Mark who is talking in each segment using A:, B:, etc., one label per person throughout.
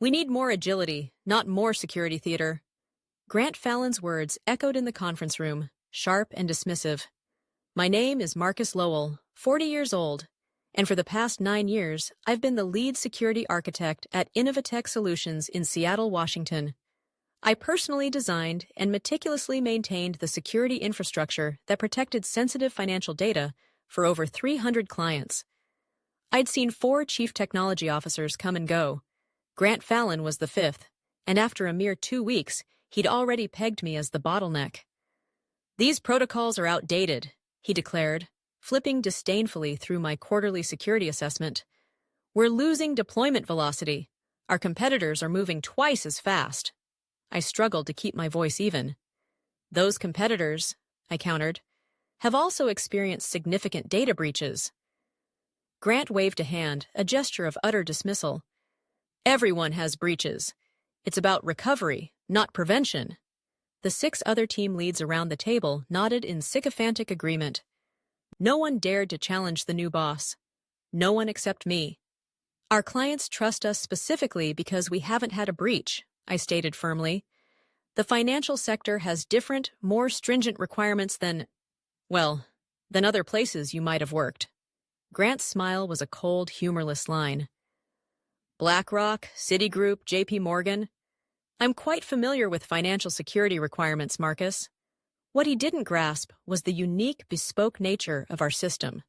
A: We need more agility, not more security theater. Grant Fallon's words echoed in the conference room, sharp and dismissive. My name is Marcus Lowell, 40 years old, and for the past 9 years, I've been the lead security architect at Innovatech Solutions in Seattle, Washington. I personally designed and meticulously maintained the security infrastructure that protected sensitive financial data for over 300 clients. I'd seen 4 chief technology officers come and go. Grant Fallon was the 5th, and after a mere 2 weeks, he'd already pegged me as the bottleneck. These protocols are outdated, he declared, flipping disdainfully through my quarterly security assessment. We're losing deployment velocity. Our competitors are moving twice as fast. I struggled to keep my voice even. Those competitors, I countered, have also experienced significant data breaches. Grant waved a hand, a gesture of utter dismissal. Everyone has breaches. It's about recovery, not prevention. The 6 other team leads around the table nodded in sycophantic agreement. No one dared to challenge the new boss. No one except me. Our clients trust us specifically because we haven't had a breach, I stated firmly. The financial sector has different, more stringent requirements than other places you might have worked. Grant's smile was a cold, humorless line. BlackRock, Citigroup, JP Morgan. I'm quite familiar with financial security requirements, Marcus. What he didn't grasp was the unique, bespoke nature of our system.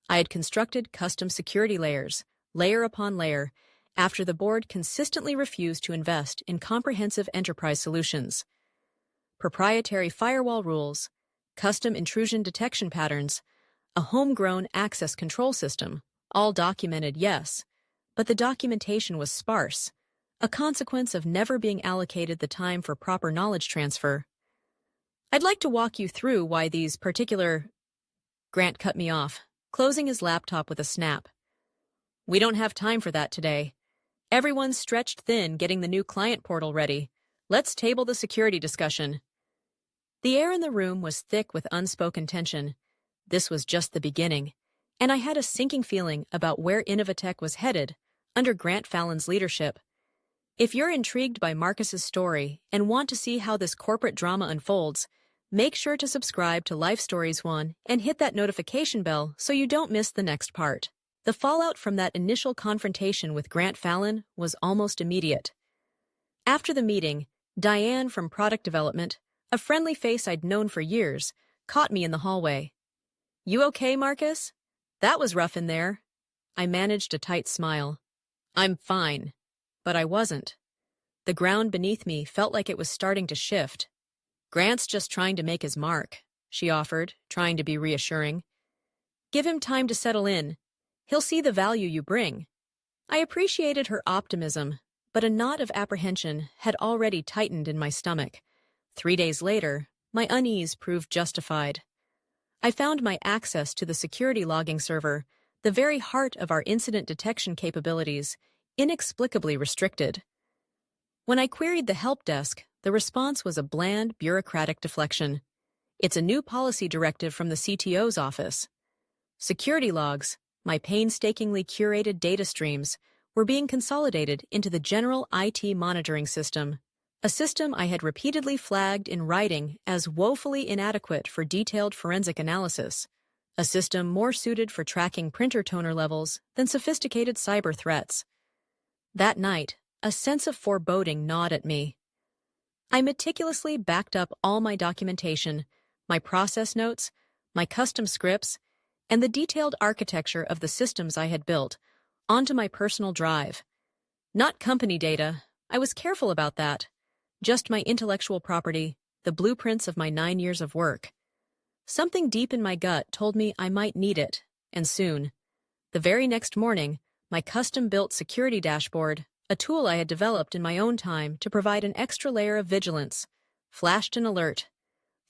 A: I had constructed custom security layers, layer upon layer, after the board consistently refused to invest in comprehensive enterprise solutions. Proprietary firewall rules, custom intrusion detection patterns, a homegrown access control system, all documented, yes, but the documentation was sparse, a consequence of never being allocated the time for proper knowledge transfer. I'd like to walk you through why these particular... Grant cut me off, closing his laptop with a snap. We don't have time for that today. Everyone's stretched thin getting the new client portal ready. Let's table the security discussion. The air in the room was thick with unspoken tension. This was just the beginning, and I had a sinking feeling about where Innovatech was headed under Grant Fallon's leadership. If you're intrigued by Marcus's story and want to see how this corporate drama unfolds, make sure to subscribe to Life Stories 1 and hit that notification bell so you don't miss the next part. The fallout from that initial confrontation with Grant Fallon was almost immediate. After the meeting, Diane from product development, a friendly face I'd known for years, caught me in the hallway. You okay, Marcus? That was rough in there. I managed a tight smile. I'm fine. But I wasn't. The ground beneath me felt like it was starting to shift. Grant's just trying to make his mark, she offered, trying to be reassuring. Give him time to settle in. He'll see the value you bring. I appreciated her optimism, but a knot of apprehension had already tightened in my stomach. 3 days later, my unease proved justified. I found my access to the security logging server, the very heart of our incident detection capabilities, inexplicably restricted. When I queried the help desk, the response was a bland, bureaucratic deflection. It's a new policy directive from the CTO's office. Security logs, my painstakingly curated data streams, were being consolidated into the general IT monitoring system, a system I had repeatedly flagged in writing as woefully inadequate for detailed forensic analysis, a system more suited for tracking printer toner levels than sophisticated cyber threats. That night, a sense of foreboding gnawed at me. I meticulously backed up all my documentation, my process notes, my custom scripts, and the detailed architecture of the systems I had built onto my personal drive. Not company data, I was careful about that. Just my intellectual property, the blueprints of my 9 years of work. Something deep in my gut told me I might need it, and soon. The very next morning, my custom-built security dashboard, a tool I had developed in my own time to provide an extra layer of vigilance, flashed an alert.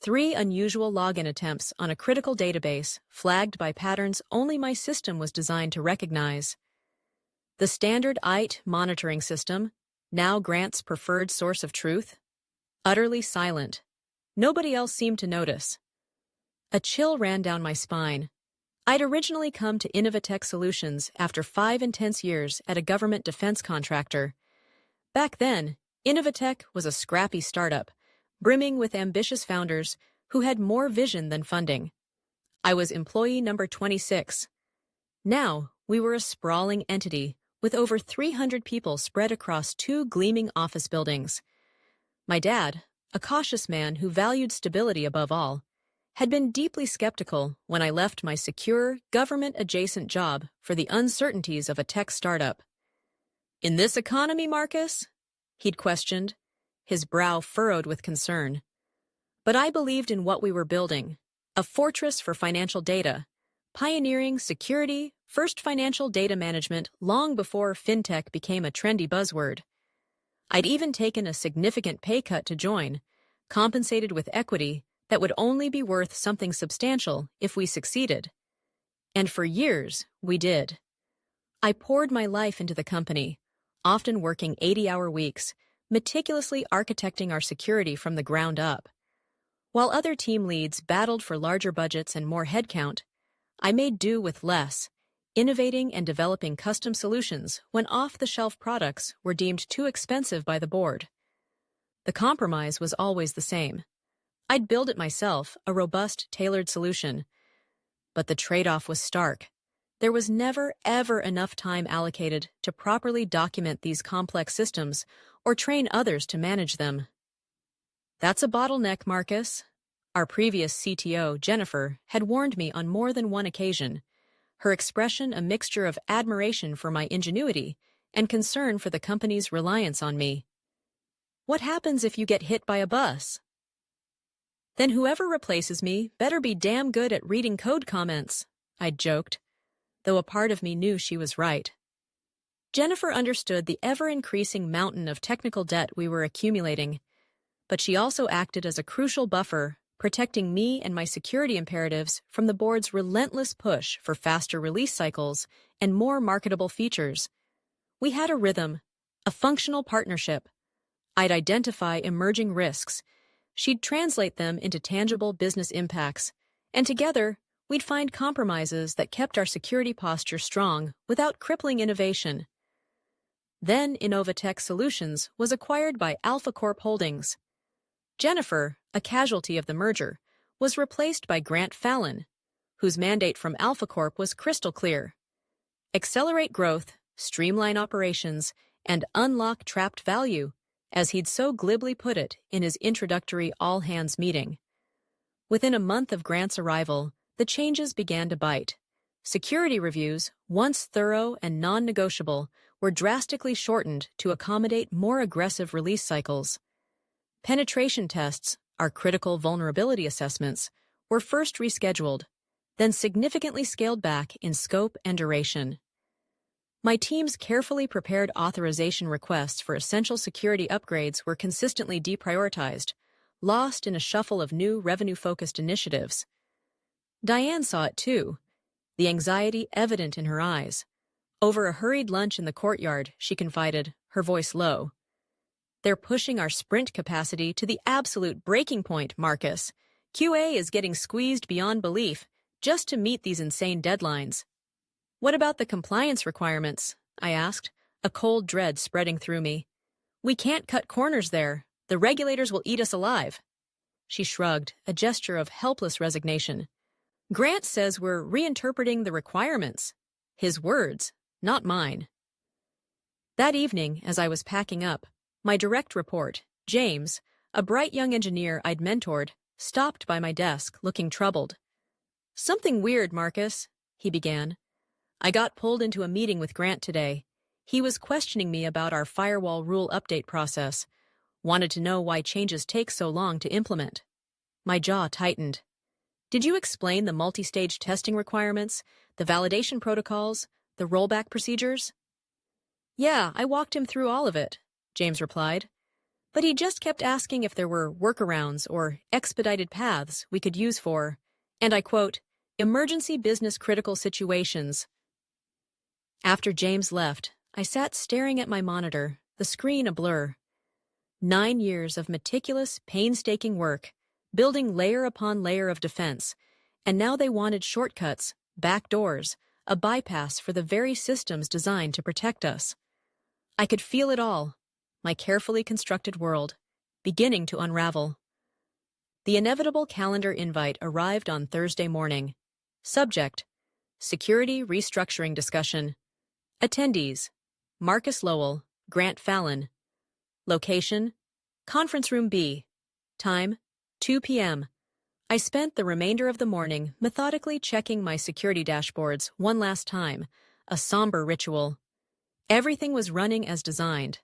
A: 3 unusual login attempts on a critical database flagged by patterns only my system was designed to recognize. The standard IT monitoring system, now Grant's preferred source of truth, utterly silent. Nobody else seemed to notice. A chill ran down my spine. I'd originally come to Innovatech Solutions after 5 intense years at a government defense contractor. Back then, Innovatech was a scrappy startup, brimming with ambitious founders who had more vision than funding. I was employee number 26. Now, we were a sprawling entity with over 300 people spread across 2 gleaming office buildings. My dad, a cautious man who valued stability above all, had been deeply skeptical when I left my secure, government-adjacent job for the uncertainties of a tech startup. "In this economy, Marcus?" he'd questioned, his brow furrowed with concern. But I believed in what we were building, a fortress for financial data, pioneering security, first financial data management long before fintech became a trendy buzzword. I'd even taken a significant pay cut to join, compensated with equity that would only be worth something substantial if we succeeded. And for years, we did. I poured my life into the company, often working 80-hour weeks, meticulously architecting our security from the ground up. While other team leads battled for larger budgets and more headcount, I made do with less, innovating and developing custom solutions when off-the-shelf products were deemed too expensive by the board. The compromise was always the same. I'd build it myself, a robust, tailored solution. But the trade-off was stark. There was never, ever enough time allocated to properly document these complex systems or train others to manage them. "That's a bottleneck, Marcus." Our previous CTO, Jennifer, had warned me on more than one occasion, her expression a mixture of admiration for my ingenuity and concern for the company's reliance on me. "What happens if you get hit by a bus?" "Then whoever replaces me better be damn good at reading code comments," I'd joked, though a part of me knew she was right. Jennifer understood the ever-increasing mountain of technical debt we were accumulating, but she also acted as a crucial buffer, protecting me and my security imperatives from the board's relentless push for faster release cycles and more marketable features. We had a rhythm, a functional partnership. I'd identify emerging risks, she'd translate them into tangible business impacts, and together, we'd find compromises that kept our security posture strong without crippling innovation. Then Innovatech Solutions was acquired by Alpha Corp Holdings. Jennifer, a casualty of the merger, was replaced by Grant Fallon, whose mandate from Alpha Corp was crystal clear: accelerate growth, streamline operations, and unlock trapped value, as he'd so glibly put it in his introductory all-hands meeting. Within a month of Grant's arrival, the changes began to bite. Security reviews, once thorough and non-negotiable, were drastically shortened to accommodate more aggressive release cycles. Penetration tests, our critical vulnerability assessments, were first rescheduled, then significantly scaled back in scope and duration. My team's carefully prepared authorization requests for essential security upgrades were consistently deprioritized, lost in a shuffle of new revenue-focused initiatives. Diane saw it too, the anxiety evident in her eyes. Over a hurried lunch in the courtyard, she confided, her voice low, "They're pushing our sprint capacity to the absolute breaking point, Marcus. QA is getting squeezed beyond belief just to meet these insane deadlines." "What about the compliance requirements?" I asked, a cold dread spreading through me. "We can't cut corners there. The regulators will eat us alive." She shrugged, a gesture of helpless resignation. "Grant says we're reinterpreting the requirements." His words, not mine. That evening, as I was packing up, my direct report, James, a bright young engineer I'd mentored, stopped by my desk, looking troubled. "Something weird, Marcus," he began. "I got pulled into a meeting with Grant today. He was questioning me about our firewall rule update process, wanted to know why changes take so long to implement." My jaw tightened. "Did you explain the multi-stage testing requirements, the validation protocols, the rollback procedures?" "Yeah, I walked him through all of it," James replied. "But he just kept asking if there were workarounds or expedited paths we could use for, and I quote, emergency business critical situations." After James left, I sat staring at my monitor, the screen a blur. 9 years of meticulous, painstaking work, building layer upon layer of defense, and now they wanted shortcuts, backdoors, a bypass for the very systems designed to protect us. I could feel it all. my carefully constructed world, beginning to unravel. The inevitable calendar invite arrived on Thursday morning. Subject: Security Restructuring Discussion. Attendees: Marcus Lowell, Grant Fallon. Location: Conference Room B. Time: 2 p.m. I spent the remainder of the morning methodically checking my security dashboards one last time, a somber ritual. Everything was running as designed.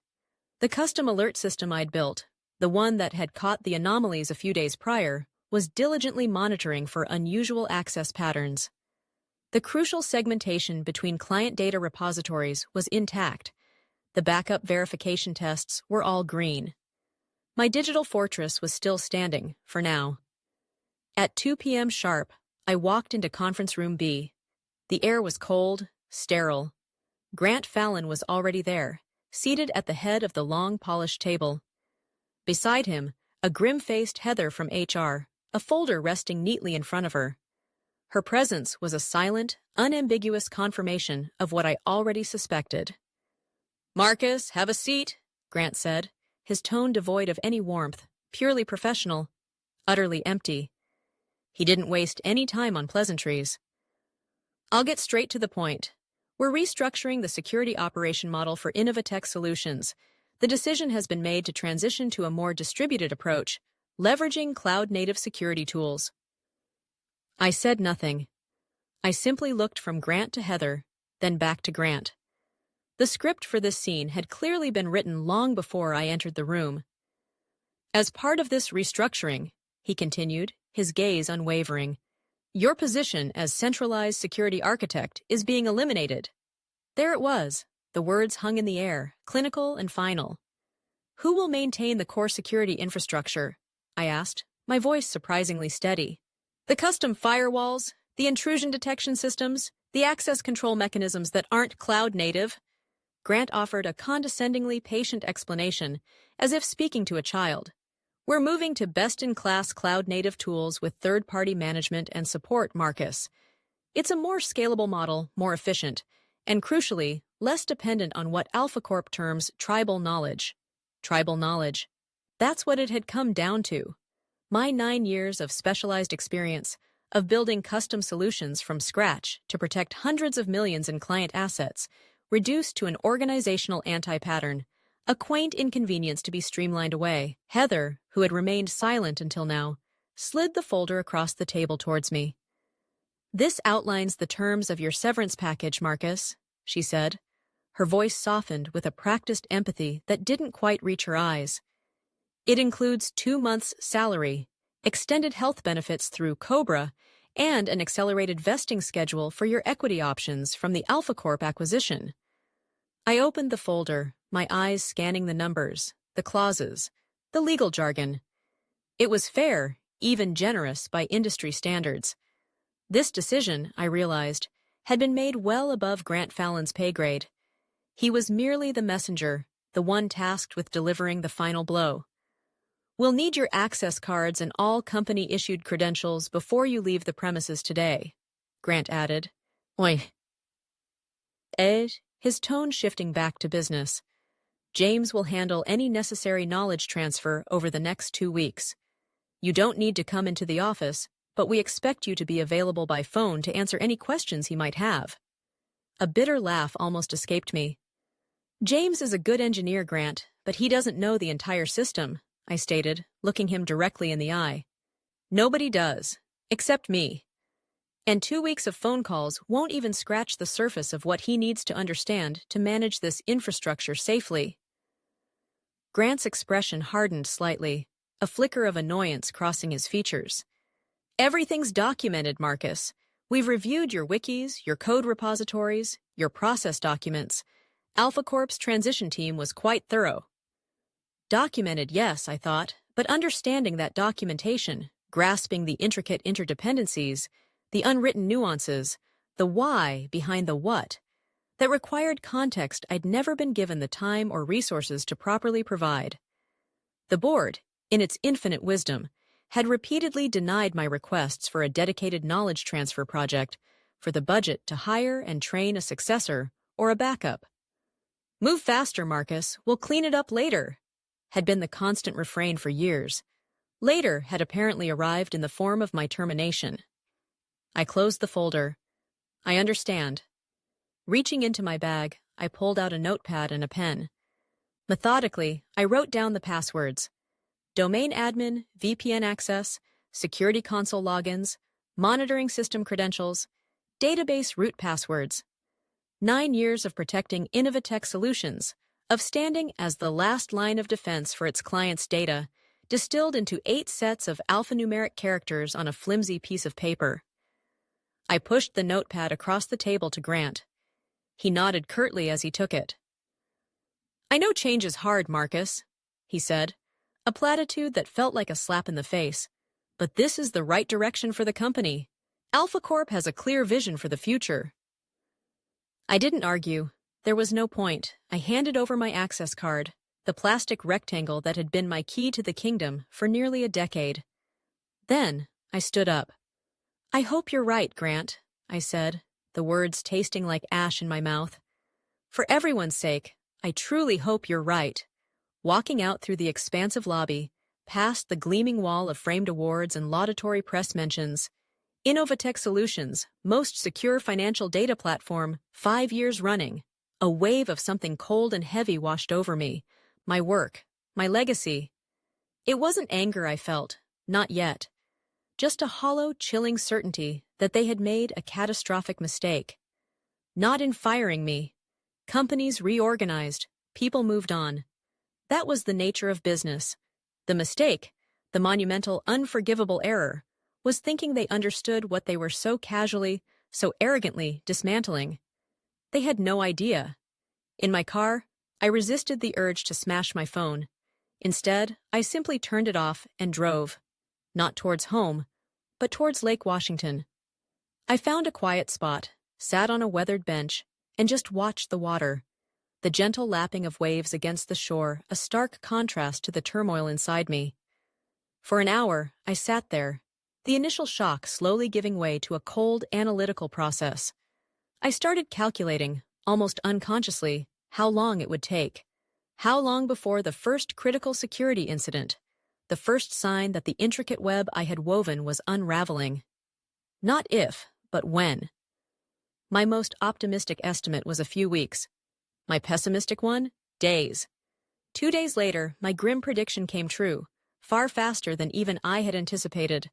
A: The custom alert system I'd built, the one that had caught the anomalies a few days prior, was diligently monitoring for unusual access patterns. The crucial segmentation between client data repositories was intact. The backup verification tests were all green. My digital fortress was still standing, for now. At 2 p.m. sharp, I walked into Conference Room B. The air was cold, sterile. Grant Fallon was already there, seated at the head of the long, polished table. Beside him, a grim-faced Heather from HR, a folder resting neatly in front of her. Her presence was a silent, unambiguous confirmation of what I already suspected. "Marcus, have a seat," Grant said, his tone devoid of any warmth, purely professional, utterly empty. He didn't waste any time on pleasantries. "I'll get straight to the point. We're restructuring the security operation model for Innovatech Solutions. The decision has been made to transition to a more distributed approach, leveraging cloud-native security tools." I said nothing. I simply looked from Grant to Heather, then back to Grant. The script for this scene had clearly been written long before I entered the room. "As part of this restructuring," he continued, his gaze unwavering, "your position as centralized security architect is being eliminated." There it was. The words hung in the air, clinical and final. "Who will maintain the core security infrastructure?" I asked, my voice surprisingly steady. "The custom firewalls, the intrusion detection systems, the access control mechanisms that aren't cloud-native." Grant offered a condescendingly patient explanation, as if speaking to a child. "We're moving to best-in-class cloud-native tools with third-party management and support, Marcus. It's a more scalable model, more efficient, and crucially, less dependent on what AlphaCorp terms tribal knowledge. Tribal knowledge. That's what it had come down to. My 9 years of specialized experience, of building custom solutions from scratch to protect hundreds of millions in client assets, reduced to an organizational anti-pattern, a quaint inconvenience to be streamlined away. Heather, who had remained silent until now, slid the folder across the table towards me. "This outlines the terms of your severance package, Marcus," she said. Her voice softened with a practiced empathy that didn't quite reach her eyes. "It includes 2 months' salary, extended health benefits through COBRA, and an accelerated vesting schedule for your equity options from the AlphaCorp acquisition." I opened the folder, my eyes scanning the numbers, the clauses, the legal jargon. It was fair, even generous by industry standards. This decision, I realized, had been made well above Grant Fallon's pay grade. He was merely the messenger, the one tasked with delivering the final blow. "We'll need your access cards and all company-issued credentials before you leave the premises today," Grant added. "Oi." Ed, his tone shifting back to business. "James will handle any necessary knowledge transfer over the next 2 weeks. You don't need to come into the office, but we expect you to be available by phone to answer any questions he might have." A bitter laugh almost escaped me. "James is a good engineer, Grant, but he doesn't know the entire system," I stated, looking him directly in the eye. "Nobody does, except me. And 2 weeks of phone calls won't even scratch the surface of what he needs to understand to manage this infrastructure safely." Grant's expression hardened slightly, a flicker of annoyance crossing his features. "Everything's documented, Marcus. We've reviewed your wikis, your code repositories, your process documents. AlphaCorp's transition team was quite thorough." Documented, yes, I thought, but understanding that documentation, grasping the intricate interdependencies, the unwritten nuances, the why behind the what, that required context I'd never been given the time or resources to properly provide. The board, in its infinite wisdom, had repeatedly denied my requests for a dedicated knowledge transfer project, for the budget to hire and train a successor or a backup. "Move faster, Marcus. We'll clean it up later," had been the constant refrain for years. Later had apparently arrived in the form of my termination. I closed the folder. I understand. Reaching into my bag, I pulled out a notepad and a pen. Methodically, I wrote down the passwords: domain admin, VPN access, security console logins, monitoring system credentials, database root passwords. 9 years of protecting Innovatech solutions, of standing as the last line of defense for its clients' data, distilled into 8 sets of alphanumeric characters on a flimsy piece of paper. I pushed the notepad across the table to Grant. He nodded curtly as he took it. "I know change is hard, Marcus," he said, a platitude that felt like a slap in the face. "But this is the right direction for the company. Alpha Corp has a clear vision for the future." I didn't argue. There was no point. I handed over my access card, the plastic rectangle that had been my key to the kingdom for nearly a decade. Then I stood up. "I hope you're right, Grant," I said, the words tasting like ash in my mouth. "For everyone's sake, I truly hope you're right." Walking out through the expansive lobby, past the gleaming wall of framed awards and laudatory press mentions, Innovatech Solutions, most secure financial data platform, 5 years running. A wave of something cold and heavy washed over me. My work, my legacy. It wasn't anger I felt, not yet. Just a hollow, chilling certainty that they had made a catastrophic mistake. Not in firing me. Companies reorganized, people moved on. That was the nature of business. The mistake, the monumental, unforgivable error, was thinking they understood what they were so casually, so arrogantly dismantling. They had no idea. In my car, I resisted the urge to smash my phone. Instead, I simply turned it off and drove. Not towards home, but towards Lake Washington. I found a quiet spot, sat on a weathered bench, and just watched the water. The gentle lapping of waves against the shore, a stark contrast to the turmoil inside me. For an hour, I sat there, the initial shock slowly giving way to a cold, analytical process. I started calculating, almost unconsciously, how long it would take. How long before the first critical security incident, the first sign that the intricate web I had woven was unraveling. Not if, but when. My most optimistic estimate was a few weeks. My pessimistic one? Days. 2 days later, my grim prediction came true, far faster than even I had anticipated.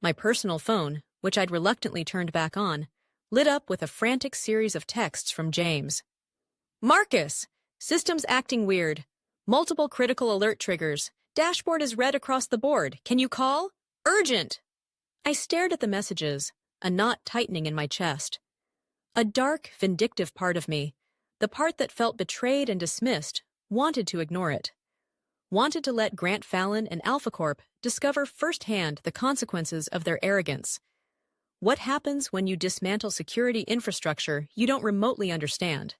A: My personal phone, which I'd reluctantly turned back on, lit up with a frantic series of texts from James. "Marcus! System's acting weird. Multiple critical alert triggers. Dashboard is red across the board. Can you call? Urgent!" I stared at the messages, a knot tightening in my chest. A dark, vindictive part of me, the part that felt betrayed and dismissed, wanted to ignore it. Wanted to let Grant Fallon and AlphaCorp discover firsthand the consequences of their arrogance. What happens when you dismantle security infrastructure you don't remotely understand?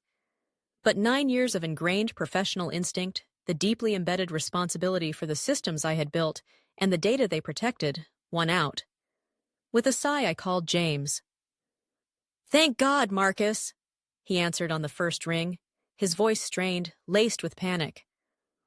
A: But 9 years of ingrained professional instinct, the deeply embedded responsibility for the systems I had built, and the data they protected, won out. With a sigh, I called James. "Thank God, Marcus," he answered on the first ring, his voice strained, laced with panic.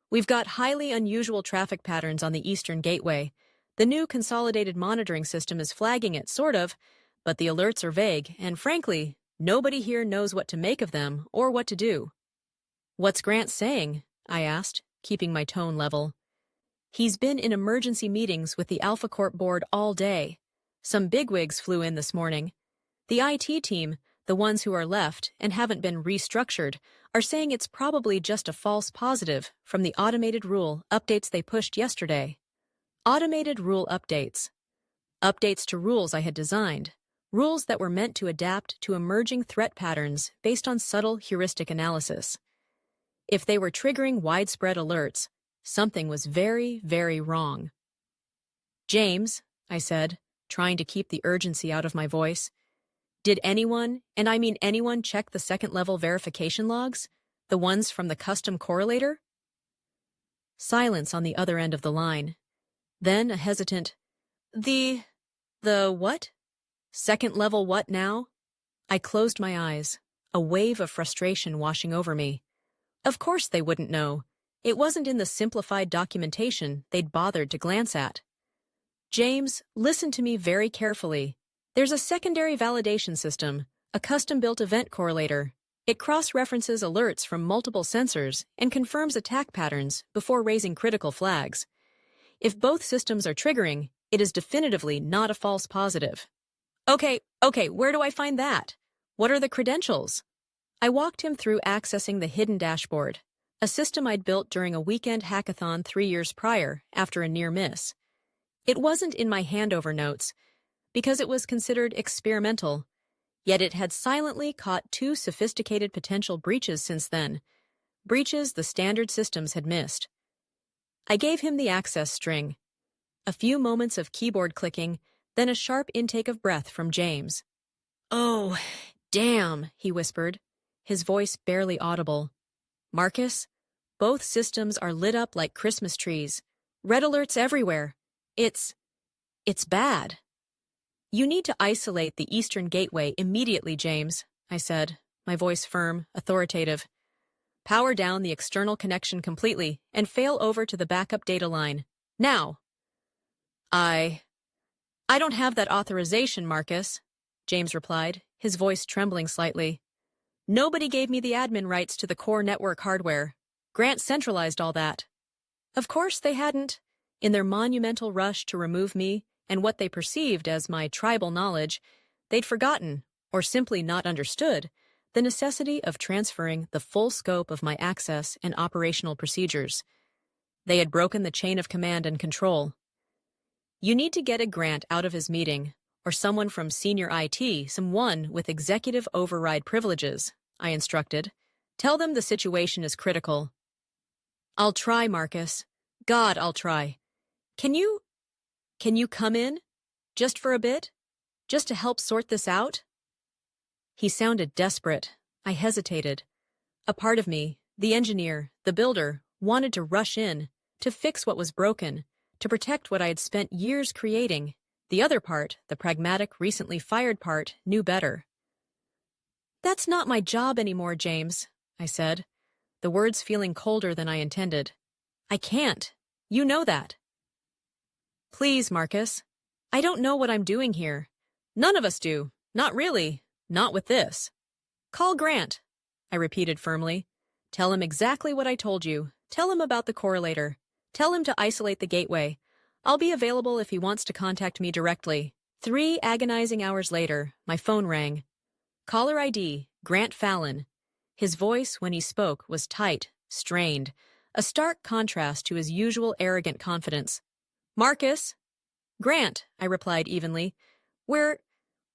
A: "We've got highly unusual traffic patterns on the Eastern Gateway. The new consolidated monitoring system is flagging it, sort of, but the alerts are vague, and frankly, nobody here knows what to make of them or what to do." "What's Grant saying?" I asked, keeping my tone level. "He's been in emergency meetings with the AlphaCorp board all day. Some bigwigs flew in this morning. The IT team, the ones who are left and haven't been restructured, are saying it's probably just a false positive from the automated rule updates they pushed yesterday." Automated rule updates. Updates to rules I had designed. Rules that were meant to adapt to emerging threat patterns based on subtle heuristic analysis. If they were triggering widespread alerts, something was very, very wrong. "James," I said, trying to keep the urgency out of my voice, "did anyone, and I mean anyone, check the second-level verification logs? The ones from the custom correlator?" Silence on the other end of the line. Then a hesitant, The what? Second-level what now?" I closed my eyes, a wave of frustration washing over me. Of course they wouldn't know. It wasn't in the simplified documentation they'd bothered to glance at. James, listen to me very carefully. There's a secondary validation system, a custom-built event correlator. It cross-references alerts from multiple sensors and confirms attack patterns before raising critical flags. If both systems are triggering, it is definitively not a false positive. Okay, where do I find that? What are the credentials? I walked him through accessing the hidden dashboard, a system I'd built during a weekend hackathon 3 years prior after a near miss. It wasn't in my handover notes, because it was considered experimental, yet it had silently caught 2 sophisticated potential breaches since then, breaches the standard systems had missed. I gave him the access string. A few moments of keyboard clicking, then a sharp intake of breath from James. "Oh, damn," he whispered, his voice barely audible. "Marcus, both systems are lit up like Christmas trees. Red alerts everywhere. It's bad." "You need to isolate the Eastern Gateway immediately, James," I said, my voice firm, authoritative. "Power down the external connection completely and fail over to the backup data line. Now." I don't have that authorization, Marcus," James replied, his voice trembling slightly. "Nobody gave me the admin rights to the core network hardware. Grant centralized all that." Of course they hadn't. In their monumental rush to remove me and what they perceived as my tribal knowledge, they'd forgotten, or simply not understood, the necessity of transferring the full scope of my access and operational procedures. They had broken the chain of command and control. "You need to get a Grant out of his meeting, or someone from senior IT, someone with executive override privileges," I instructed. "Tell them the situation is critical." "I'll try, Marcus. God, I'll try. Can you come in? Just for a bit? Just to help sort this out?" He sounded desperate. I hesitated. A part of me, the engineer, the builder, wanted to rush in, to fix what was broken, to protect what I had spent years creating. The other part, the pragmatic, recently fired part, knew better. "That's not my job anymore, James," I said, the words feeling colder than I intended. "I can't. You know that." "Please, Marcus. I don't know what I'm doing here. None of us do. Not really. Not with this." "Call Grant," I repeated firmly. "Tell him exactly what I told you. Tell him about the correlator. Tell him to isolate the gateway. I'll be available if he wants to contact me directly." 3 agonizing hours later, my phone rang. Caller ID, Grant Fallon. His voice, when he spoke, was tight, strained, a stark contrast to his usual arrogant confidence. "Marcus?" "Grant," I replied evenly. We're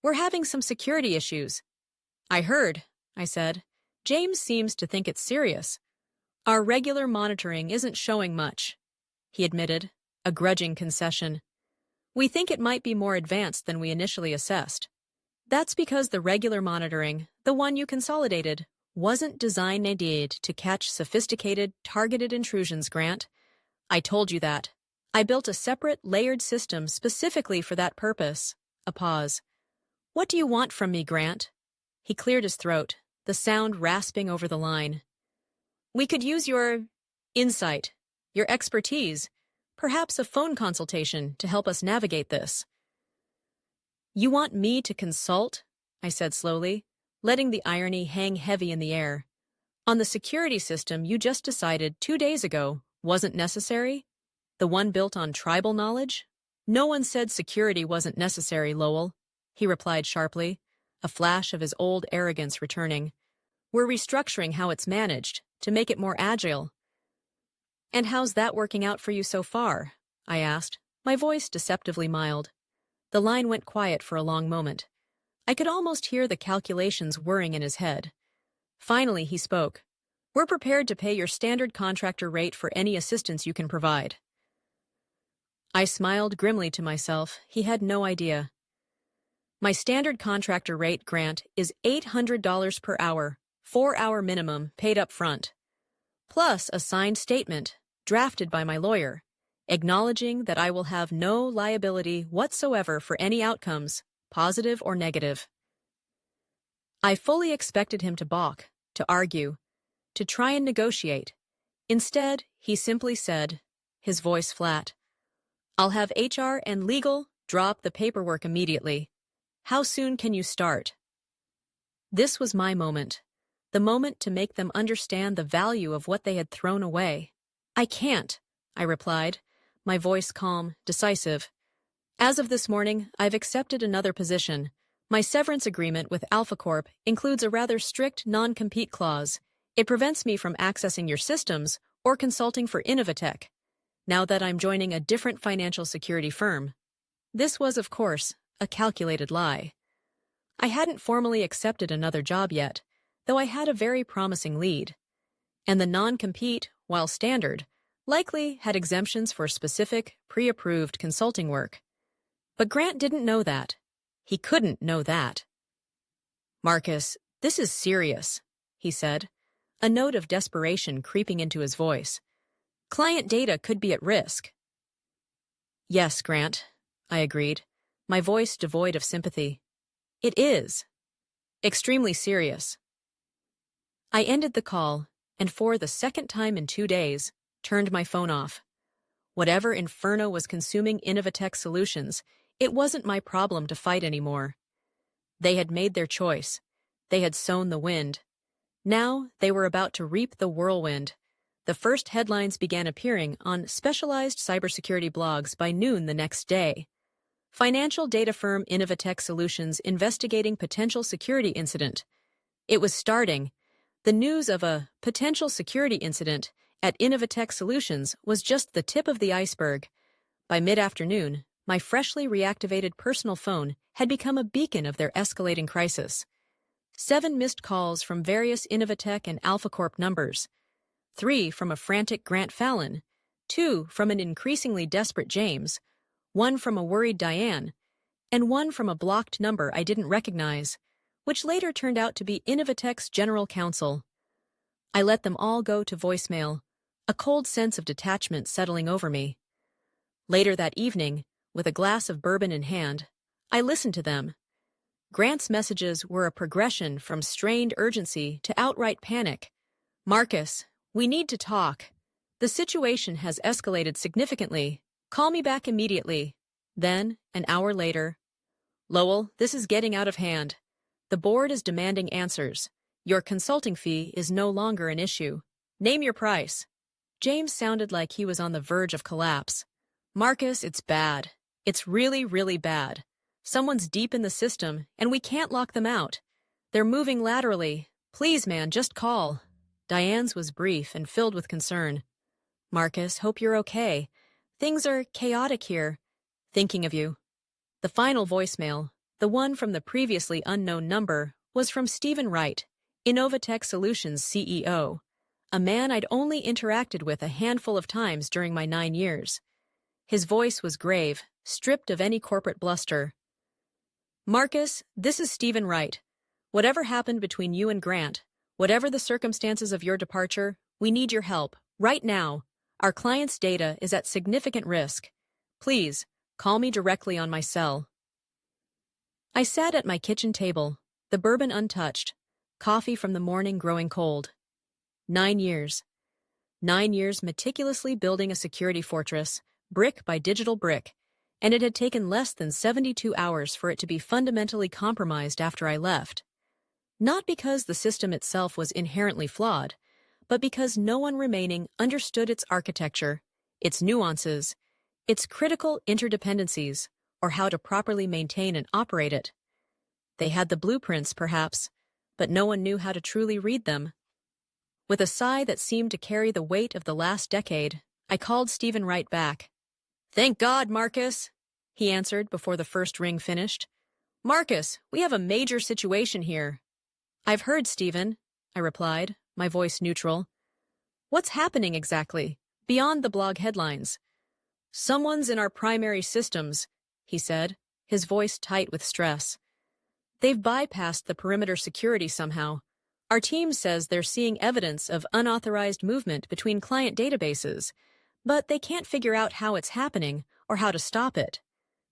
A: having some security issues." "I heard," I said. "James seems to think it's serious." "Our regular monitoring isn't showing much," he admitted, a grudging concession. "We think it might be more advanced than we initially assessed." "That's because the regular monitoring, the one you consolidated, wasn't designed to catch sophisticated, targeted intrusions, Grant. I told you that. I built a separate, layered system specifically for that purpose." A pause. "What do you want from me, Grant?" He cleared his throat, the sound rasping over the line. "We could use your insight, your expertise, perhaps a phone consultation to help us navigate this." "You want me to consult?" I said slowly, letting the irony hang heavy in the air. "On the security system you just decided 2 days ago wasn't necessary? The one built on tribal knowledge?" "No one said security wasn't necessary, Lowell," he replied sharply, a flash of his old arrogance returning. "We're restructuring how it's managed, to make it more agile." "And how's that working out for you so far?" I asked, my voice deceptively mild. The line went quiet for a long moment. I could almost hear the calculations whirring in his head. Finally, he spoke. "We're prepared to pay your standard contractor rate for any assistance you can provide." I smiled grimly to myself. He had no idea. "My standard contractor rate, Grant, is $800 per hour, 4-hour minimum, paid up front. Plus a signed statement, drafted by my lawyer, acknowledging that I will have no liability whatsoever for any outcomes, positive or negative." I fully expected him to balk, to argue. to try and negotiate. Instead, he simply said, his voice flat, "I'll have HR and legal drop the paperwork immediately. How soon can you start?" This was my moment. The moment to make them understand the value of what they had thrown away. "I can't," I replied, my voice calm, decisive. "As of this morning, I've accepted another position. My severance agreement with Alpha Corp includes a rather strict non-compete clause. It prevents me from accessing your systems or consulting for Innovatech, now that I'm joining a different financial security firm." This was, of course, a calculated lie. I hadn't formally accepted another job yet, though I had a very promising lead. And the non-compete, while standard, likely had exemptions for specific, pre-approved consulting work. But Grant didn't know that. He couldn't know that. "Marcus, this is serious," he said, a note of desperation creeping into his voice. "Client data could be at risk." "Yes, Grant," I agreed, my voice devoid of sympathy. "It is. Extremely serious." I ended the call, and for the second time in 2 days, turned my phone off. Whatever inferno was consuming Innovatech Solutions, it wasn't my problem to fight anymore. They had made their choice. They had sown the wind. Now they were about to reap the whirlwind. The first headlines began appearing on specialized cybersecurity blogs by noon the next day. Financial data firm Innovatech Solutions investigating potential security incident. It was starting. The news of a potential security incident at Innovatech Solutions was just the tip of the iceberg. By mid-afternoon, my freshly reactivated personal phone had become a beacon of their escalating crisis. 7 missed calls from various Innovatech and Alpha Corp numbers. 3 from a frantic Grant Fallon. 2 from an increasingly desperate James. 1 from a worried Diane. And 1 from a blocked number I didn't recognize, which later turned out to be Innovatech's general counsel. I let them all go to voicemail, a cold sense of detachment settling over me. Later that evening, with a glass of bourbon in hand, I listened to them. Grant's messages were a progression from strained urgency to outright panic. "Marcus, we need to talk. The situation has escalated significantly. Call me back immediately." Then, an hour later, "Lowell, this is getting out of hand. The board is demanding answers. Your consulting fee is no longer an issue. Name your price." James sounded like he was on the verge of collapse. "Marcus, it's bad. It's really, really bad. Someone's deep in the system, and we can't lock them out. They're moving laterally. Please, man, just call." Diane's was brief and filled with concern. "Marcus, hope you're okay. Things are chaotic here. Thinking of you." The final voicemail, the one from the previously unknown number, was from Stephen Wright, Innovatech Solutions CEO, a man I'd only interacted with a handful of times during my 9 years. His voice was grave, stripped of any corporate bluster. "Marcus, this is Stephen Wright. Whatever happened between you and Grant, whatever the circumstances of your departure, we need your help, right now. Our client's data is at significant risk. Please, call me directly on my cell." I sat at my kitchen table, the bourbon untouched, coffee from the morning growing cold. 9 years. 9 years meticulously building a security fortress, brick by digital brick, and it had taken less than 72 hours for it to be fundamentally compromised after I left. Not because the system itself was inherently flawed, but because no one remaining understood its architecture, its nuances, its critical interdependencies, or how to properly maintain and operate it. They had the blueprints, perhaps, but no one knew how to truly read them. With a sigh that seemed to carry the weight of the last decade, I called Stephen Wright back. "Thank God, Marcus," he answered before the first ring finished. "Marcus, we have a major situation here." "I've heard, Stephen," I replied, my voice neutral. "What's happening exactly, beyond the blog headlines?" "Someone's in our primary systems," he said, his voice tight with stress. "They've bypassed the perimeter security somehow. Our team says they're seeing evidence of unauthorized movement between client databases, but they can't figure out how it's happening or how to stop it.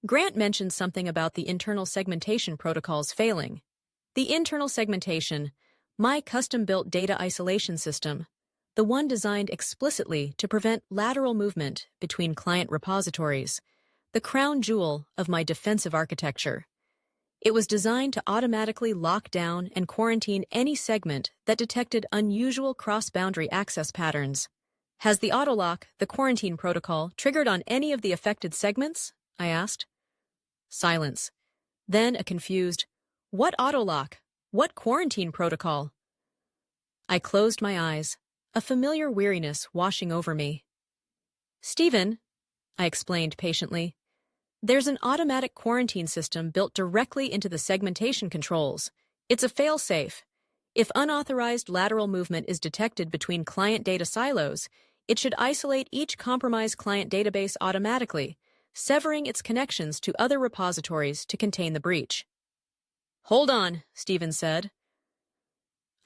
A: Grant mentioned something about the internal segmentation protocols failing. The internal segmentation, My custom-built data isolation system, the one designed explicitly to prevent lateral movement between client repositories, the crown jewel of my defensive architecture. It was designed to automatically lock down and quarantine any segment that detected unusual cross-boundary access patterns. Has the autolock, the quarantine protocol, triggered on any of the affected segments? I asked. Silence. Then a confused, what autolock? What quarantine protocol? I closed my eyes, a familiar weariness washing over me. Stephen, I explained patiently, there's an automatic quarantine system built directly into the segmentation controls. It's a fail-safe. If unauthorized lateral movement is detected between client data silos, it should isolate each compromised client database automatically, severing its connections to other repositories to contain the breach. Hold on, Stephen said.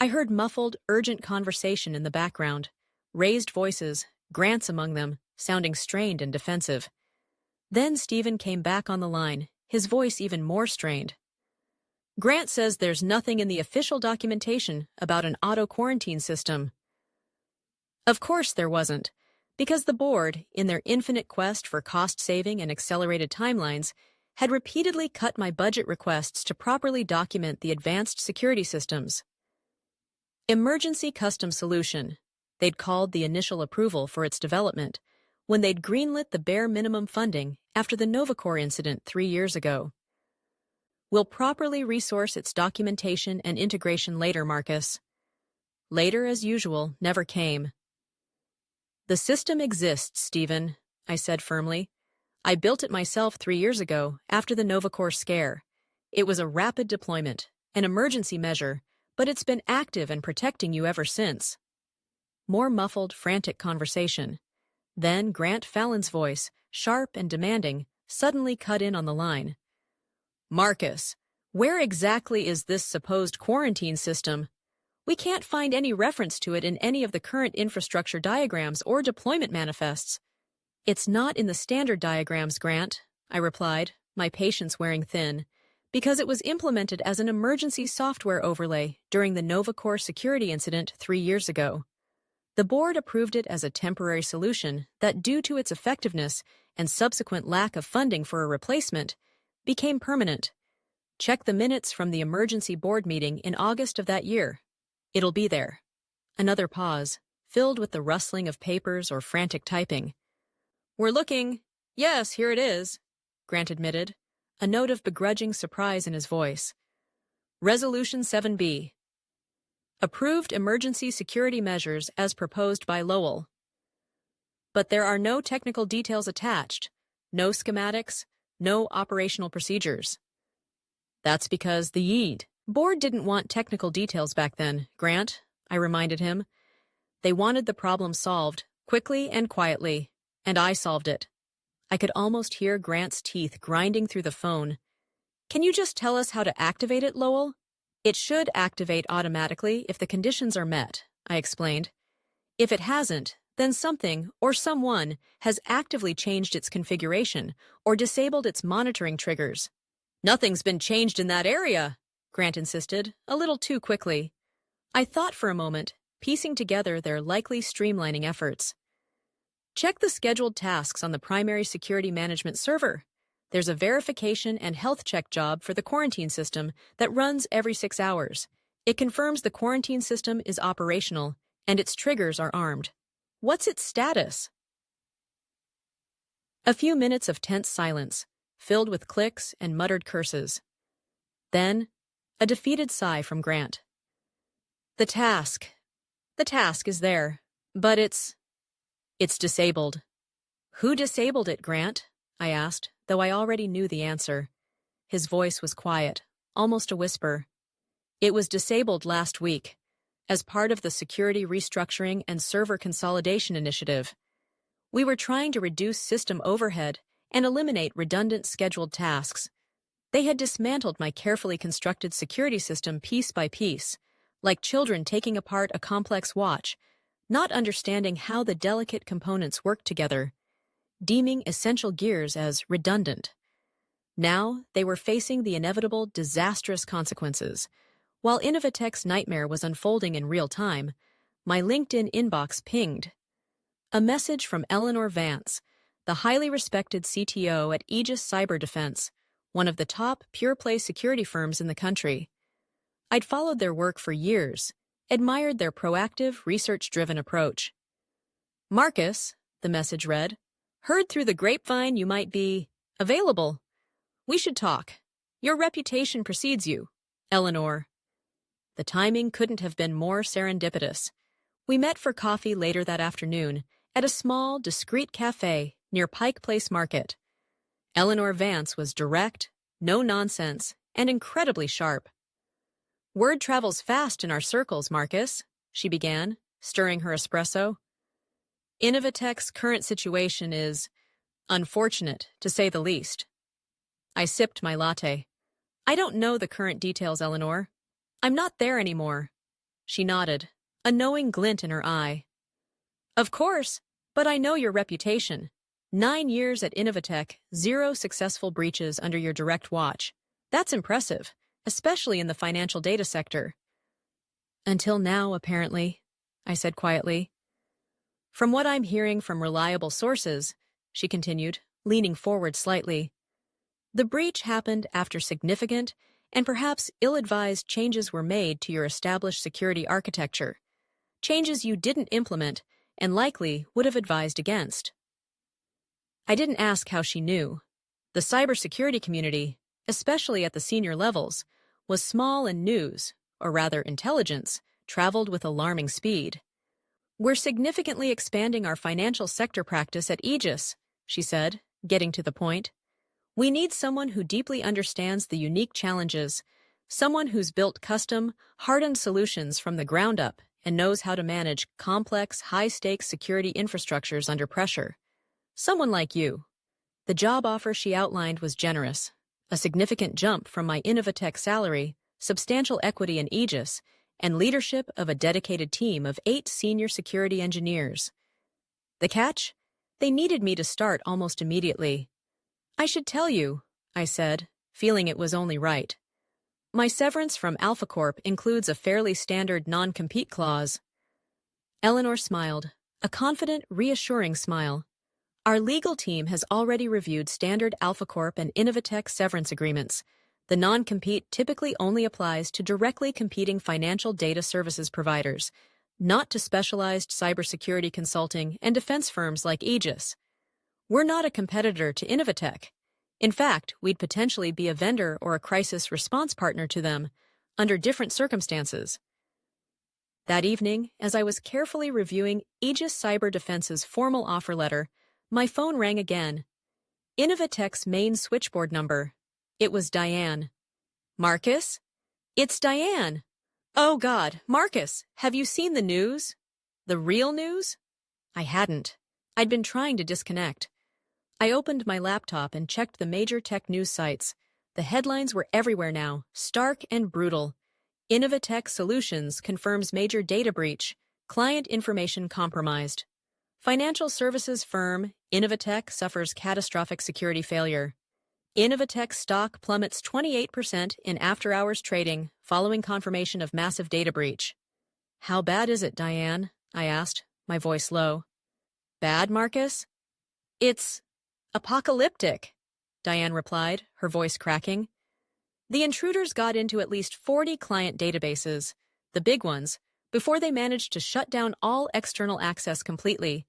A: I heard muffled, urgent conversation in the background, raised voices, Grant's among them, sounding strained and defensive. Then Stephen came back on the line, his voice even more strained. Grant says there's nothing in the official documentation about an auto-quarantine system. Of course there wasn't, because the board, in their infinite quest for cost-saving and accelerated timelines, had repeatedly cut my budget requests to properly document the advanced security systems. Emergency Custom Solution, they'd called the initial approval for its development, when they'd greenlit the bare minimum funding after the Novacore incident 3 years ago. We'll properly resource its documentation and integration later, Marcus. Later, as usual, never came. The system exists, Stephen, I said firmly. I built it myself 3 years ago, after the Novacore scare. It was a rapid deployment, an emergency measure, but it's been active and protecting you ever since. More muffled, frantic conversation. Then Grant Fallon's voice, sharp and demanding, suddenly cut in on the line. Marcus, where exactly is this supposed quarantine system? We can't find any reference to it in any of the current infrastructure diagrams or deployment manifests. It's not in the standard diagrams, Grant, I replied, my patience wearing thin, because it was implemented as an emergency software overlay during the Novacore security incident 3 years ago. The board approved it as a temporary solution that, due to its effectiveness and subsequent lack of funding for a replacement, became permanent. Check the minutes from the emergency board meeting in August of that year. It'll be there. Another pause, filled with the rustling of papers or frantic typing. We're looking. Yes, here it is, Grant admitted, a note of begrudging surprise in his voice. Resolution 7B. Approved emergency security measures as proposed by Lowell. But there are no technical details attached, no schematics, no operational procedures. That's because the YEED board didn't want technical details back then, Grant, I reminded him. They wanted the problem solved, quickly and quietly, and I solved it. I could almost hear Grant's teeth grinding through the phone. Can you just tell us how to activate it, Lowell? It should activate automatically if the conditions are met, I explained. If it hasn't, then something or someone has actively changed its configuration or disabled its monitoring triggers. Nothing's been changed in that area, Grant insisted, a little too quickly. I thought for a moment, piecing together their likely streamlining efforts. Check the scheduled tasks on the primary security management server. There's a verification and health check job for the quarantine system that runs every 6 hours. It confirms the quarantine system is operational and its triggers are armed. What's its status? A few minutes of tense silence, filled with clicks and muttered curses. Then, a defeated sigh from Grant. The task is there, but it's disabled. Who disabled it, Grant? I asked, though I already knew the answer. His voice was quiet, almost a whisper. It was disabled last week, as part of the security restructuring and server consolidation initiative. We were trying to reduce system overhead and eliminate redundant scheduled tasks. They had dismantled my carefully constructed security system piece by piece, like children taking apart a complex watch, not understanding how the delicate components worked together, deeming essential gears as redundant. Now they were facing the inevitable disastrous consequences, While Innovatech's nightmare was unfolding in real time, my LinkedIn inbox pinged. A message from Eleanor Vance, the highly respected CTO at Aegis Cyber Defense, one of the top pure-play security firms in the country. I'd followed their work for years, admired their proactive, research-driven approach. Marcus, the message read, heard through the grapevine you might be available. We should talk. Your reputation precedes you, Eleanor. The timing couldn't have been more serendipitous. We met for coffee later that afternoon at a small, discreet cafe near Pike Place Market. Eleanor Vance was direct, no nonsense, and incredibly sharp. Word travels fast in our circles, Marcus, she began, stirring her espresso. Innovatech's current situation is unfortunate, to say the least. I sipped my latte. I don't know the current details, Eleanor. I'm not there anymore. She nodded, a knowing glint in her eye. Of course, but I know your reputation. 9 years at Innovatech, 0 successful breaches under your direct watch. That's impressive, especially in the financial data sector. Until now, apparently, I said quietly. From what I'm hearing from reliable sources, she continued, leaning forward slightly, the breach happened after significant and perhaps ill-advised changes were made to your established security architecture, changes you didn't implement and likely would have advised against. I didn't ask how she knew. The cybersecurity community, especially at the senior levels, was small and news, or rather intelligence, traveled with alarming speed. We're significantly expanding our financial sector practice at Aegis, she said, getting to the point. We need someone who deeply understands the unique challenges, someone who's built custom, hardened solutions from the ground up and knows how to manage complex, high-stakes security infrastructures under pressure. Someone like you. The job offer she outlined was generous, a significant jump from my Innovatech salary, substantial equity in Aegis, and leadership of a dedicated team of 8 senior security engineers. The catch? They needed me to start almost immediately. I should tell you, I said, feeling it was only right. My severance from AlphaCorp includes a fairly standard non-compete clause. Eleanor smiled, a confident, reassuring smile. Our legal team has already reviewed standard AlphaCorp and Innovatech severance agreements. The non-compete typically only applies to directly competing financial data services providers, not to specialized cybersecurity consulting and defense firms like Aegis. We're not a competitor to Innovatech. In fact, we'd potentially be a vendor or a crisis response partner to them, under different circumstances. That evening, as I was carefully reviewing Aegis Cyber Defense's formal offer letter, my phone rang again. Innovatech's main switchboard number. It was Diane. Marcus? It's Diane. Oh God, Marcus, have you seen the news? The real news? I hadn't. I'd been trying to disconnect. I opened my laptop and checked the major tech news sites. The headlines were everywhere now, stark and brutal. Innovatech Solutions confirms major data breach, client information compromised. Financial services firm Innovatech suffers catastrophic security failure. Innovatech stock plummets 28% in after-hours trading following confirmation of massive data breach. How bad is it, Diane? I asked, my voice low. Bad, Marcus? It's apocalyptic, Diane replied, her voice cracking. The intruders got into at least 40 client databases, the big ones, before they managed to shut down all external access completely.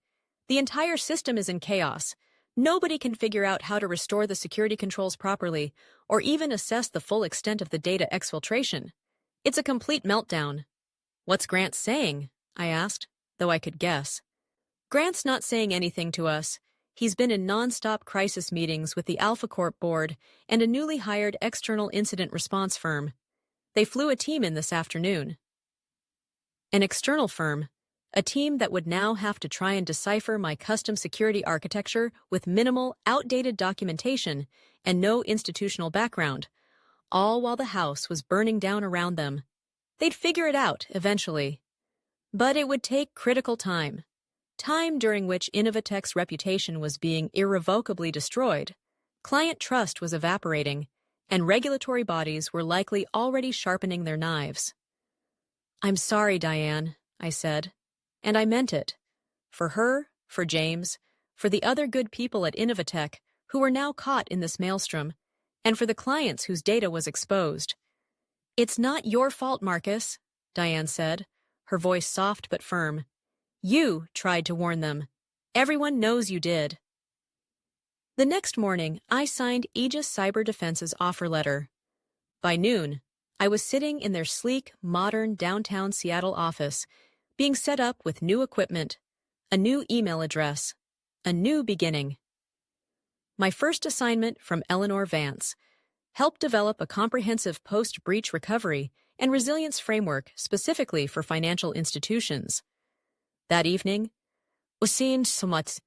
A: The entire system is in chaos. Nobody can figure out how to restore the security controls properly, or even assess the full extent of the data exfiltration. It's a complete meltdown. What's Grant saying? I asked, though I could guess. Grant's not saying anything to us. He's been in non-stop crisis meetings with the AlphaCorp board and a newly hired external incident response firm. They flew a team in this afternoon. An external firm, a team that would now have to try and decipher my custom security architecture with minimal, outdated documentation and no institutional background, all while the house was burning down around them. They'd figure it out, eventually. But it would take critical time. Time during which Innovatech's reputation was being irrevocably destroyed. Client trust was evaporating, and regulatory bodies were likely already sharpening their knives. "I'm sorry, Diane," I said, and I meant it. For her, for James, for the other good people at Innovatech who were now caught in this maelstrom, and for the clients whose data was exposed. "It's not your fault, Marcus," Diane said, her voice soft but firm. "You tried to warn them. Everyone knows you did." The next morning, I signed Aegis Cyber Defense's offer letter. By noon, I was sitting in their sleek, modern downtown Seattle office, being set up with new equipment, a new email address, a new beginning. My first assignment from Eleanor Vance helped develop a comprehensive post-breach recovery and resilience framework specifically for financial institutions. That evening, was seen somewhat.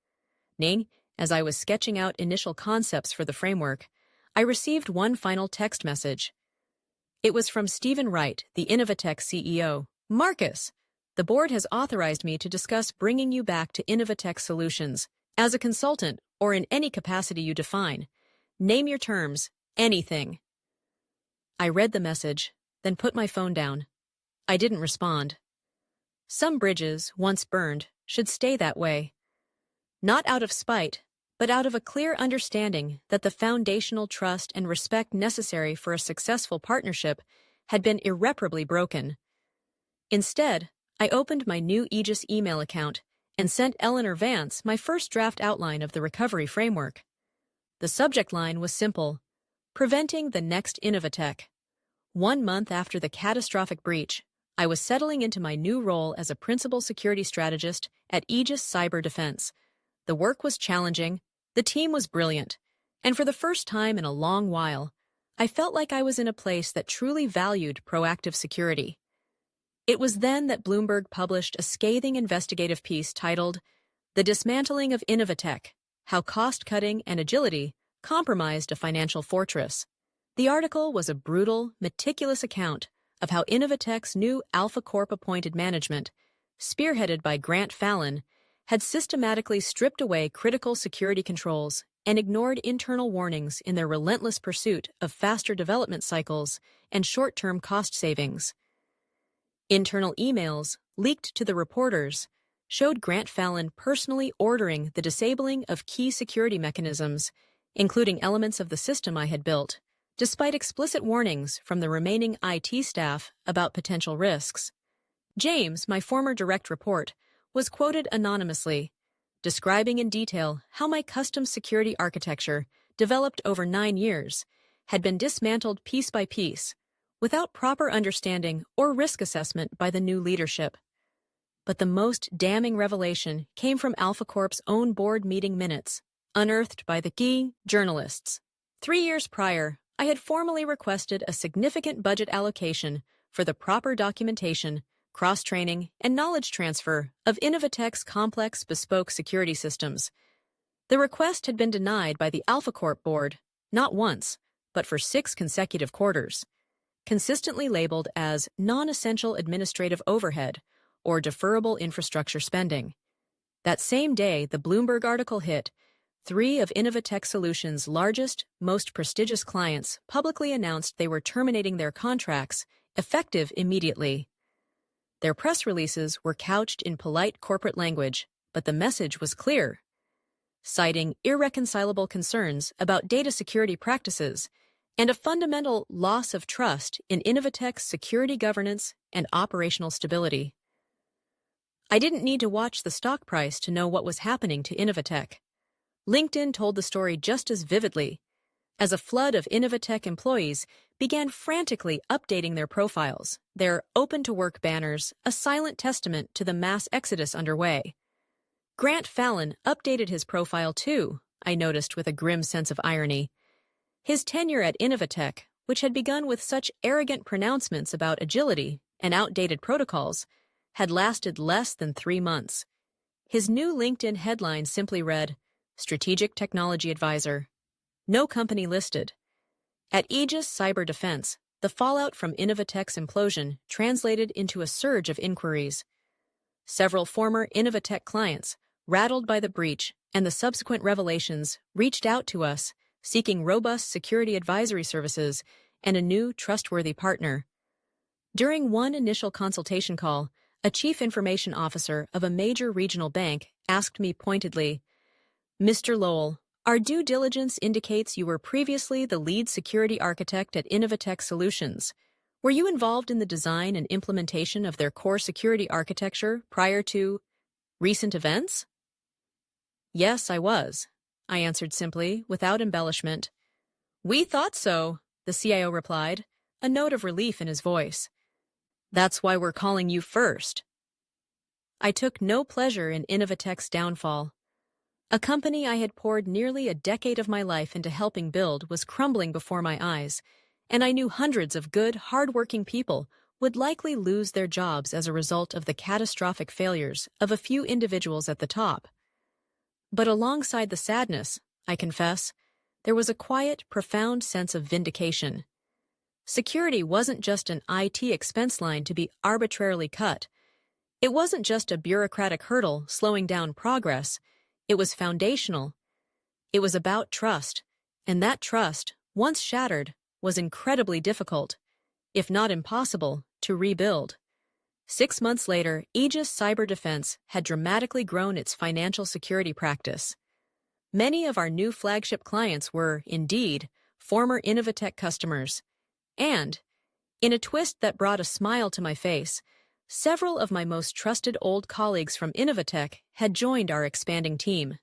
A: As I was sketching out initial concepts for the framework, I received one final text message. It was from Stephen Wright, the Innovatech CEO. "Marcus, the board has authorized me to discuss bringing you back to Innovatech Solutions as a consultant or in any capacity you define. Name your terms, anything." I read the message, then put my phone down. I didn't respond. Some bridges, once burned, should stay that way. Not out of spite, but out of a clear understanding that the foundational trust and respect necessary for a successful partnership had been irreparably broken. Instead, I opened my new Aegis email account and sent Eleanor Vance my first draft outline of the recovery framework. The subject line was simple: preventing the next Innovatech. 1 month after the catastrophic breach, I was settling into my new role as a principal security strategist at Aegis Cyber Defense. The work was challenging, the team was brilliant, and for the first time in a long while, I felt like I was in a place that truly valued proactive security. It was then that Bloomberg published a scathing investigative piece titled "The Dismantling of Innovatech: How Cost-Cutting and Agility Compromised a Financial Fortress." The article was a brutal, meticulous account of how Innovatech's new Alpha Corp-appointed management, spearheaded by Grant Fallon, had systematically stripped away critical security controls and ignored internal warnings in their relentless pursuit of faster development cycles and short-term cost savings. Internal emails, leaked to the reporters, showed Grant Fallon personally ordering the disabling of key security mechanisms, including elements of the system I had built, despite explicit warnings from the remaining IT staff about potential risks. James, my former direct report, was quoted anonymously, describing in detail how my custom security architecture, developed over 9 years, had been dismantled piece by piece, without proper understanding or risk assessment by the new leadership. But the most damning revelation came from Alpha Corp's own board meeting minutes, unearthed by the key journalists. 3 years prior, I had formally requested a significant budget allocation for the proper documentation, cross-training, and knowledge transfer of Innovatech's complex bespoke security systems. The request had been denied by the Alpha Corp board, not once, but for 6 consecutive quarters, consistently labeled as non-essential administrative overhead or deferrable infrastructure spending. That same day, the Bloomberg article hit, 3 of Innovatech Solutions' largest, most prestigious clients publicly announced they were terminating their contracts, effective immediately. Their press releases were couched in polite corporate language, but the message was clear. Citing irreconcilable concerns about data security practices and a fundamental loss of trust in Innovatech's security governance and operational stability. I didn't need to watch the stock price to know what was happening to Innovatech. LinkedIn told the story just as vividly, as a flood of Innovatech employees began frantically updating their profiles, their open-to-work banners a silent testament to the mass exodus underway. Grant Fallon updated his profile too, I noticed with a grim sense of irony. His tenure at Innovatech, which had begun with such arrogant pronouncements about agility and outdated protocols, had lasted less than 3 months. His new LinkedIn headline simply read, "Strategic Technology Advisor." No company listed. At Aegis Cyber Defense, the fallout from Innovatech's implosion translated into a surge of inquiries. Several former Innovatech clients, rattled by the breach and the subsequent revelations, reached out to us, seeking robust security advisory services and a new, trustworthy partner. During one initial consultation call, a chief information officer of a major regional bank asked me pointedly, "Mr. Lowell, our due diligence indicates you were previously the lead security architect at Innovatech Solutions. Were you involved in the design and implementation of their core security architecture prior to recent events?" "Yes, I was," I answered simply, without embellishment. "We thought so," the CIO replied, a note of relief in his voice. "That's why we're calling you first." I took no pleasure in Innovatech's downfall. A company I had poured nearly a decade of my life into helping build was crumbling before my eyes, and I knew hundreds of good, hard-working people would likely lose their jobs as a result of the catastrophic failures of a few individuals at the top. But alongside the sadness, I confess, there was a quiet, profound sense of vindication. Security wasn't just an IT expense line to be arbitrarily cut. It wasn't just a bureaucratic hurdle slowing down progress. It was foundational. It was about trust, and that trust, once shattered, was incredibly difficult, if not impossible, to rebuild. 6 months later, Aegis Cyber Defense had dramatically grown its financial security practice. Many of our new flagship clients were, indeed, former Innovatech customers. And, in a twist that brought a smile to my face, several of my most trusted old colleagues from Innovatech had joined our expanding team.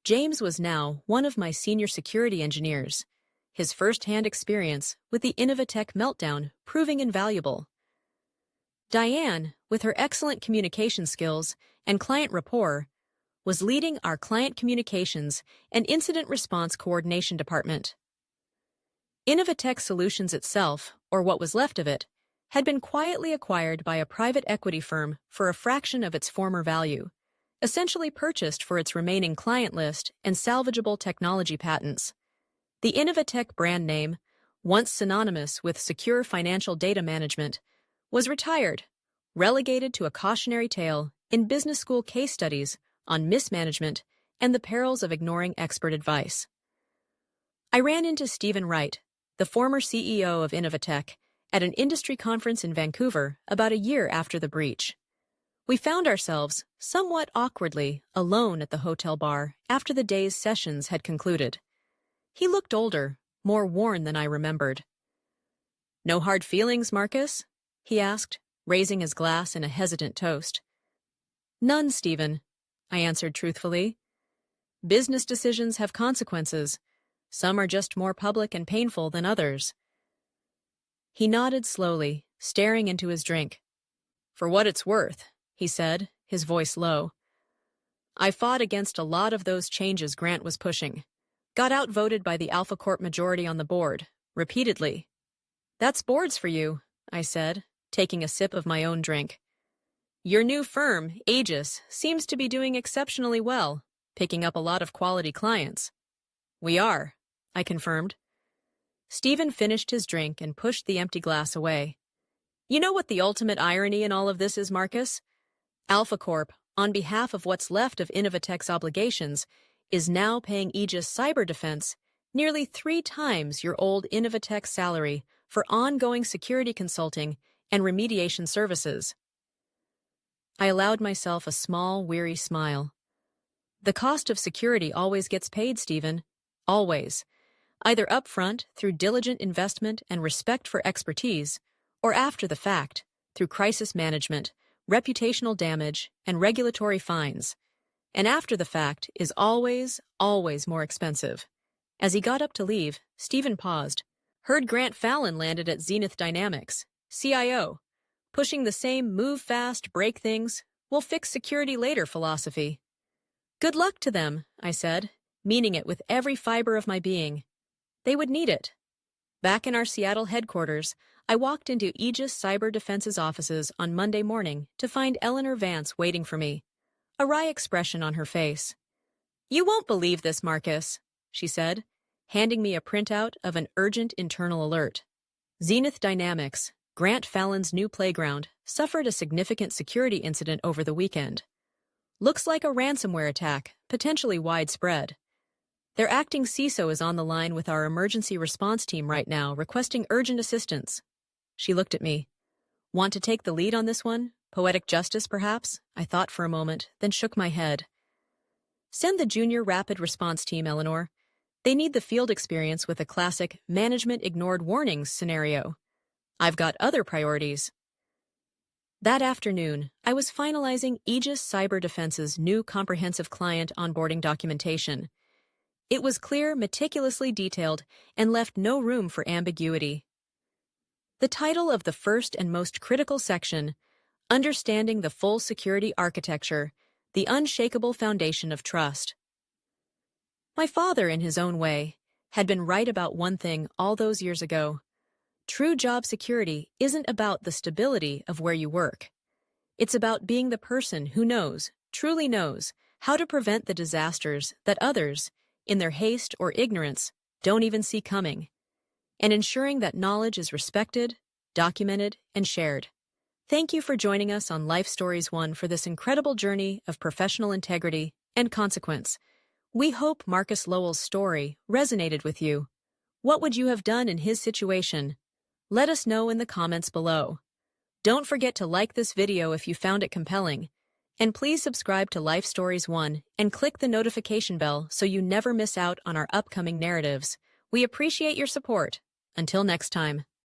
A: James was now one of my senior security engineers, his first-hand experience with the Innovatech meltdown proving invaluable. Diane, with her excellent communication skills and client rapport, was leading our client communications and incident response coordination department. Innovatech Solutions itself, or what was left of it, had been quietly acquired by a private equity firm for a fraction of its former value, essentially purchased for its remaining client list and salvageable technology patents. The Innovatech brand name, once synonymous with secure financial data management, was retired, relegated to a cautionary tale in business school case studies on mismanagement and the perils of ignoring expert advice. I ran into Stephen Wright, the former CEO of Innovatech, at an industry conference in Vancouver about a year after the breach. We found ourselves, somewhat awkwardly, alone at the hotel bar after the day's sessions had concluded. He looked older, more worn than I remembered. "No hard feelings, Marcus?" he asked, raising his glass in a hesitant toast. "None, Stephen," I answered truthfully. "Business decisions have consequences. Some are just more public and painful than others." He nodded slowly, staring into his drink. "For what it's worth," he said, his voice low, "I fought against a lot of those changes Grant was pushing. Got outvoted by the Alpha Corp majority on the board, repeatedly." "That's boards for you," I said, taking a sip of my own drink. "Your new firm, Aegis, seems to be doing exceptionally well, picking up a lot of quality clients." "We are," I confirmed. Stephen finished his drink and pushed the empty glass away. "You know what the ultimate irony in all of this is, Marcus? Alpha Corp, on behalf of what's left of Innovatech's obligations, is now paying Aegis Cyber Defense nearly 3 times your old Innovatech salary for ongoing security consulting and remediation services." I allowed myself a small, weary smile. The cost of security always gets paid, Stephen. Always. Either upfront through diligent investment and respect for expertise, or after the fact through crisis management, reputational damage, and regulatory fines. And after the fact is always, always more expensive. As he got up to leave, Stephen paused. "Heard Grant Fallon landed at Zenith Dynamics, CIO, pushing the same move fast, break things, we'll fix security later philosophy." "Good luck to them," I said, meaning it with every fiber of my being. They would need it. Back in our Seattle headquarters, I walked into Aegis Cyber Defense's offices on Monday morning to find Eleanor Vance waiting for me, a wry expression on her face. "You won't believe this, Marcus," she said, handing me a printout of an urgent internal alert. Zenith Dynamics, Grant Fallon's new playground, suffered a significant security incident over the weekend. Looks like a ransomware attack, potentially widespread. Their acting CISO is on the line with our emergency response team right now, requesting urgent assistance. She looked at me. Want to take the lead on this one? Poetic justice, perhaps? I thought for a moment, then shook my head. Send the junior rapid response team, Eleanor. They need the field experience with a classic management ignored warnings scenario. I've got other priorities. That afternoon, I was finalizing Aegis Cyber Defense's new comprehensive client onboarding documentation. It was clear, meticulously detailed, and left no room for ambiguity. The title of the first and most critical section, Understanding the Full Security Architecture, the Unshakable Foundation of Trust. My father, in his own way, had been right about one thing all those years ago. True job security isn't about the stability of where you work. It's about being the person who knows, truly knows, how to prevent the disasters that others, in their haste or ignorance, don't even see coming, and ensuring that knowledge is respected, documented, and shared. Thank you for joining us on Life Stories 1 for this incredible journey of professional integrity and consequence. We hope Marcus Lowell's story resonated with you. What would you have done in his situation? Let us know in the comments below. Don't forget to like this video if you found it compelling. And please subscribe to Life Stories 1 and click the notification bell so you never miss out on our upcoming narratives. We appreciate your support. Until next time.